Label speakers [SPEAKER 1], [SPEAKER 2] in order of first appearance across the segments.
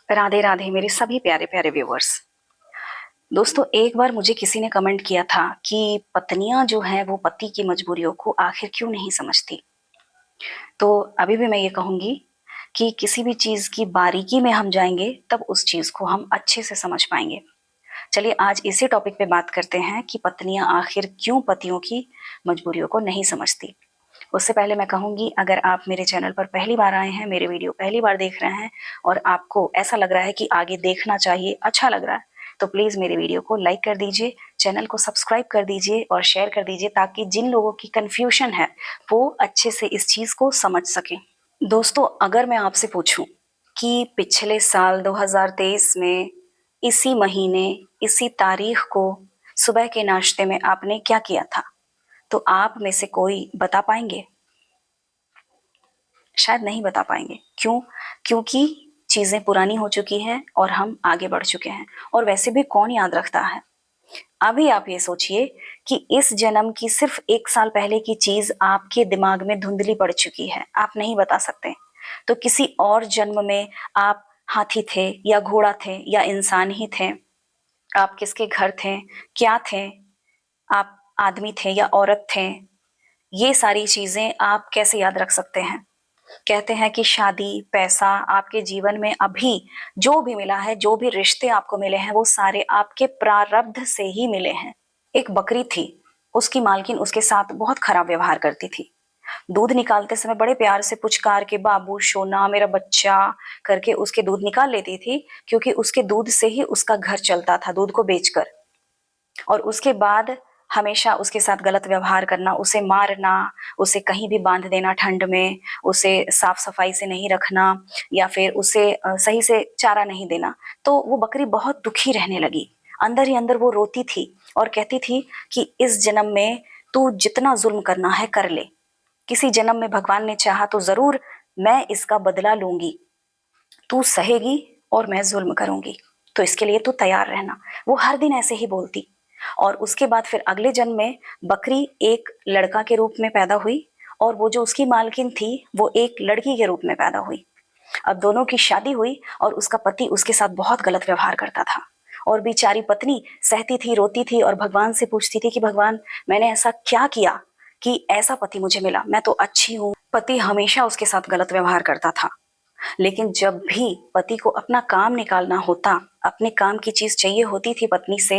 [SPEAKER 1] राधे राधे मेरे सभी प्यारे प्यारे व्यूअर्स। दोस्तों, एक बार मुझे किसी ने कमेंट किया था कि पत्नियां जो हैं वो पति की मजबूरियों को आखिर क्यों नहीं समझती। तो अभी भी मैं ये कहूंगी कि किसी भी चीज की बारीकी में हम जाएंगे तब उस चीज को हम अच्छे से समझ पाएंगे। चलिए आज इसी टॉपिक पे बात करते हैं कि पत्नियां आखिर क्यों पतियों की मजबूरियों को नहीं समझती। उससे पहले मैं कहूंगी, अगर आप मेरे चैनल पर पहली बार आए हैं, मेरे वीडियो पहली बार देख रहे हैं और आपको ऐसा लग रहा है कि आगे देखना चाहिए, अच्छा लग रहा है, तो प्लीज मेरे वीडियो को लाइक कर दीजिए, चैनल को सब्सक्राइब कर दीजिए और शेयर कर दीजिए ताकि जिन लोगों की कंफ्यूजन है वो अच्छे से इस चीज को समझ सकें। दोस्तों, अगर मैं आपसे पूछूं कि पिछले साल 2023 में इसी महीने इसी तारीख को सुबह के नाश्ते में आपने क्या किया था, तो आप में से कोई बता पाएंगे? शायद नहीं बता पाएंगे। क्यों? क्योंकि चीजें पुरानी हो चुकी हैं और हम आगे बढ़ चुके हैं, और वैसे भी कौन याद रखता है। अभी आप ये सोचिए कि इस जन्म की सिर्फ 1 साल पहले की चीज आपके दिमाग में धुंधली पड़ चुकी है, आप नहीं बता सकते। तो किसी और जन्म में आप हाथी थे या घोड़ा थे या इंसान ही थे, आप किसके घर थे, क्या थे, आप आदमी थे या औरत थे, ये सारी चीजें आप कैसे याद रख सकते हैं। कहते हैं कि शादी, पैसा, आपके जीवन में अभी जो भी मिला है, जो भी रिश्ते आपको मिले हैं, वो सारे आपके प्रारब्ध से ही मिले हैं। एक बकरी थी, उसकी मालकिन उसके साथ बहुत खराब व्यवहार करती थी। दूध निकालते समय बड़े प्यार से पुचकार के बाबू सोना मेरा बच्चा करके उसके दूध निकाल लेती थी, क्योंकि उसके दूध से ही उसका घर चलता था, दूध को बेचकर। और उसके बाद हमेशा उसके साथ गलत व्यवहार करना, उसे मारना, उसे कहीं भी बांध देना ठंड में, उसे साफ सफाई से नहीं रखना, या फिर उसे सही से चारा नहीं देना। तो वो बकरी बहुत दुखी रहने लगी, अंदर ही अंदर वो रोती थी और कहती थी कि इस जन्म में तू जितना जुल्म करना है कर ले, किसी जन्म में भगवान ने चाहा तो जरूर मैं इसका बदला लूंगी, तू सहेगी और मैं जुल्म करूंगी, तो इसके लिए तू तैयार रहना। वो हर दिन ऐसे ही बोलती। और उसके बाद फिर अगले जन्म में बकरी एक लड़का के रूप में पैदा हुई और वो जो उसकी मालकिन थी वो एक लड़की के रूप में पैदा हुई। अब दोनों की शादी हुई और उसका पति उसके साथ बहुत गलत व्यवहार करता था, और बेचारी पत्नी सहती थी, रोती थी और भगवान से पूछती थी कि भगवान, मैंने ऐसा क्या किया कि ऐसा पति मुझे मिला, मैं तो अच्छी हूँ। पति हमेशा उसके साथ गलत व्यवहार करता था। लेकिन जब भी पति को अपना काम निकालना होता, अपने काम की चीज चाहिए होती थी पत्नी से,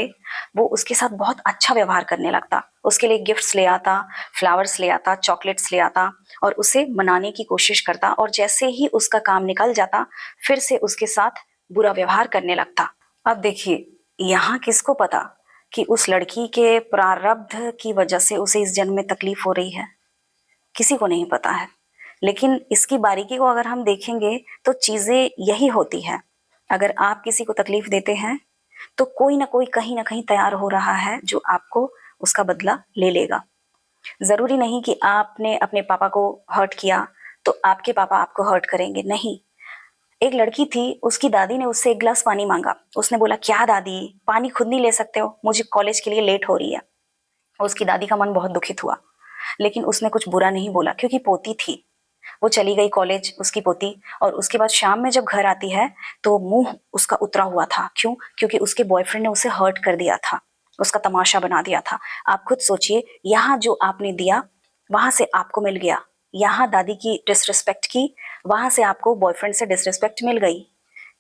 [SPEAKER 1] वो उसके साथ बहुत अच्छा व्यवहार करने लगता, उसके लिए गिफ्ट्स ले आता, फ्लावर्स ले आता, चॉकलेट्स ले आता और उसे मनाने की कोशिश करता। और जैसे ही उसका काम निकल जाता फिर से उसके साथ बुरा व्यवहार करने लगता। अब देखिए, यहाँ किसको पता कि उस लड़की के प्रारब्ध की वजह से उसे इस जन्म में तकलीफ हो रही है? किसी को नहीं पता है। लेकिन इसकी बारीकी को अगर हम देखेंगे तो चीजें यही होती है। अगर आप किसी को तकलीफ देते हैं तो कोई ना कोई कहीं ना कहीं तैयार हो रहा है जो आपको उसका बदला ले लेगा। जरूरी नहीं कि आपने अपने पापा को हर्ट किया तो आपके पापा आपको हर्ट करेंगे, नहीं। एक लड़की थी, उसकी दादी ने उससे एक गिलास पानी मांगा। उसने बोला, क्या दादी, पानी खुद नहीं ले सकते हो, मुझे कॉलेज के लिए लेट हो रही है। उसकी दादी का मन बहुत दुखित हुआ, लेकिन उसने कुछ बुरा नहीं बोला क्योंकि पोती थी। वो चली गई कॉलेज, उसकी पोती, और उसके बाद शाम में जब घर आती है तो मुंह उसका उतरा हुआ था। क्यों? क्योंकि उसके बॉयफ्रेंड ने उसे हर्ट कर दिया था, उसका तमाशा बना दिया था। आप खुद सोचिए, यहाँ जो आपने दिया वहां से आपको मिल गया, यहाँ दादी की डिसरिस्पेक्ट की, वहां से आपको बॉयफ्रेंड से डिसरिस्पेक्ट मिल गई।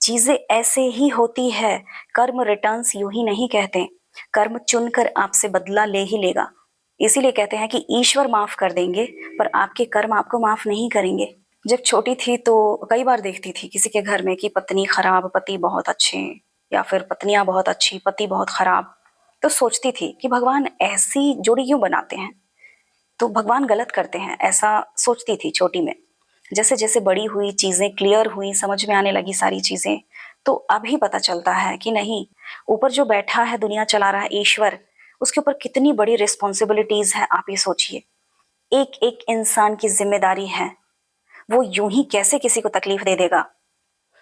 [SPEAKER 1] चीजें ऐसे ही होती है। कर्म रिटर्न्स यूं ही नहीं कहते, कर्म चुनकर आपसे बदला ले ही लेगा। इसीलिए कहते हैं कि ईश्वर माफ कर देंगे पर आपके कर्म आपको माफ नहीं करेंगे। जब छोटी थी तो कई बार देखती थी किसी के घर में कि पत्नी खराब, पति बहुत अच्छे, या फिर पत्नियां बहुत अच्छी, पति बहुत खराब। तो सोचती थी कि भगवान ऐसी जोड़ी क्यों बनाते हैं, तो भगवान गलत करते हैं, ऐसा सोचती थी छोटी में। जैसे जैसे बड़ी हुई, चीजें क्लियर हुई, समझ में आने लगी सारी चीजें, तो अभी पता चलता है कि नहीं, ऊपर जो बैठा है, दुनिया चला रहा है, ईश्वर, उसके ऊपर कितनी बड़ी रिस्पॉन्सिबिलिटीज है। आप ये सोचिए, एक एक इंसान की जिम्मेदारी है। वो यूं ही कैसे किसी को तकलीफ दे देगा?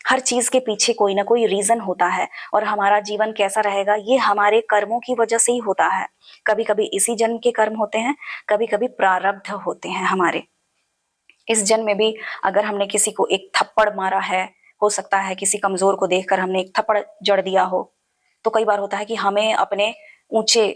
[SPEAKER 1] हर चीज के पीछे कोई ना कोई रीजन होता है, और हमारा जीवन कैसा रहेगा ये हमारे कर्मों की वजह से ही होता है। कभी कभी इसी जन्म के कर्म होते हैं, कभी कभी प्रारब्ध होते हैं हमारे। इस जन्म में भी अगर हमने किसी को एक थप्पड़ मारा है, हो सकता है किसी कमजोर को देखकर हमने एक थप्पड़ जड़ दिया हो। तो कई बार होता है कि हमें अपने ऊंचे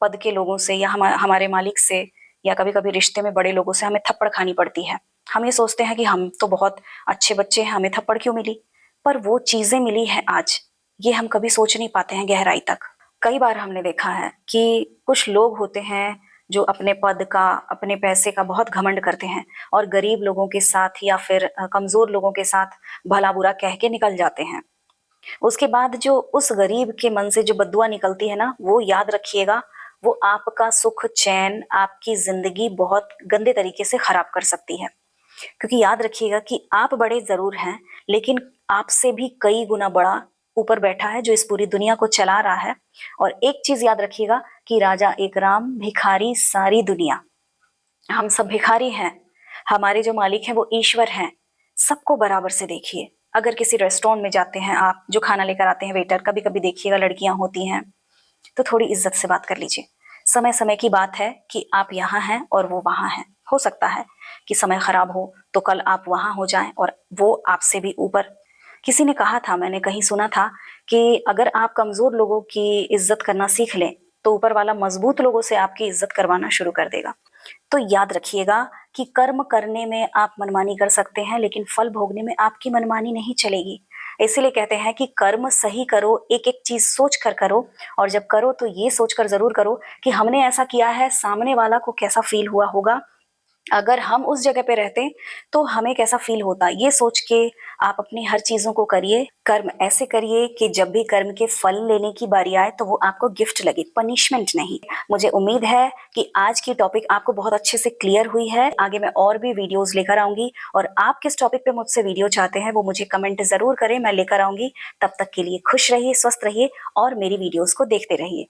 [SPEAKER 1] पद के लोगों से या हमारे मालिक से या कभी कभी रिश्ते में बड़े लोगों से हमें थप्पड़ खानी पड़ती है। हम ये सोचते हैं कि हम तो बहुत अच्छे बच्चे हैं, हमें थप्पड़ क्यों मिली, पर वो चीजें मिली है आज, ये हम कभी सोच नहीं पाते हैं गहराई तक। कई बार हमने देखा है कि कुछ लोग होते हैं जो अपने पद का, अपने पैसे का बहुत घमंड करते हैं और गरीब लोगों के साथ या फिर कमजोर लोगों के साथ भला बुरा कह के निकल जाते हैं। उसके बाद जो उस गरीब के मन से जो बद्दुआ निकलती है ना, वो याद रखिएगा, वो आपका सुख चैन, आपकी जिंदगी बहुत गंदे तरीके से खराब कर सकती है। क्योंकि याद रखिएगा कि आप बड़े जरूर हैं, लेकिन आपसे भी कई गुना बड़ा ऊपर बैठा है जो इस पूरी दुनिया को चला रहा है। और एक चीज याद रखिएगा कि राजा एक राम, भिखारी सारी दुनिया। हम सब भिखारी हैं, हमारे जो मालिक हैं वो ईश्वर हैं। सबको बराबर से देखिए। अगर किसी रेस्टोरेंट में जाते हैं आप, जो खाना लेकर आते हैं वेटर, कभी कभी देखिएगा लड़कियां होती हैं, तो थोड़ी इज्जत से बात कर लीजिए। समय समय की बात है कि आप यहाँ हैं और वो वहां हैं। हो सकता है कि समय खराब हो तो कल आप वहां हो जाएं और वो आपसे भी ऊपर। किसी ने कहा था, मैंने कहीं सुना था कि अगर आप कमजोर लोगों की इज्जत करना सीख लें तो ऊपर वाला मजबूत लोगों से आपकी इज्जत करवाना शुरू कर देगा। तो याद रखिएगा कि कर्म करने में आप मनमानी कर सकते हैं, लेकिन फल भोगने में आपकी मनमानी नहीं चलेगी। इसीलिए कहते हैं कि कर्म सही करो, एक एक चीज सोच कर करो, और जब करो तो ये सोचकर जरूर करो कि हमने ऐसा किया है, सामने वाला को कैसा फील हुआ होगा, अगर हम उस जगह पे रहते तो हमें कैसा फील होता। ये सोच के आप अपनी हर चीजों को करिए। कर्म ऐसे करिए कि जब भी कर्म के फल लेने की बारी आए तो वो आपको गिफ्ट लगे, पनिशमेंट नहीं। मुझे उम्मीद है कि आज की टॉपिक आपको बहुत अच्छे से क्लियर हुई है। आगे मैं और भी वीडियोस लेकर आऊंगी, और आप किस टॉपिक पे मुझसे वीडियो चाहते हैं वो मुझे कमेंट जरूर करें, मैं लेकर आऊंगी। तब तक के लिए खुश रहिए, स्वस्थ रहिए और मेरी वीडियोस को देखते रहिए।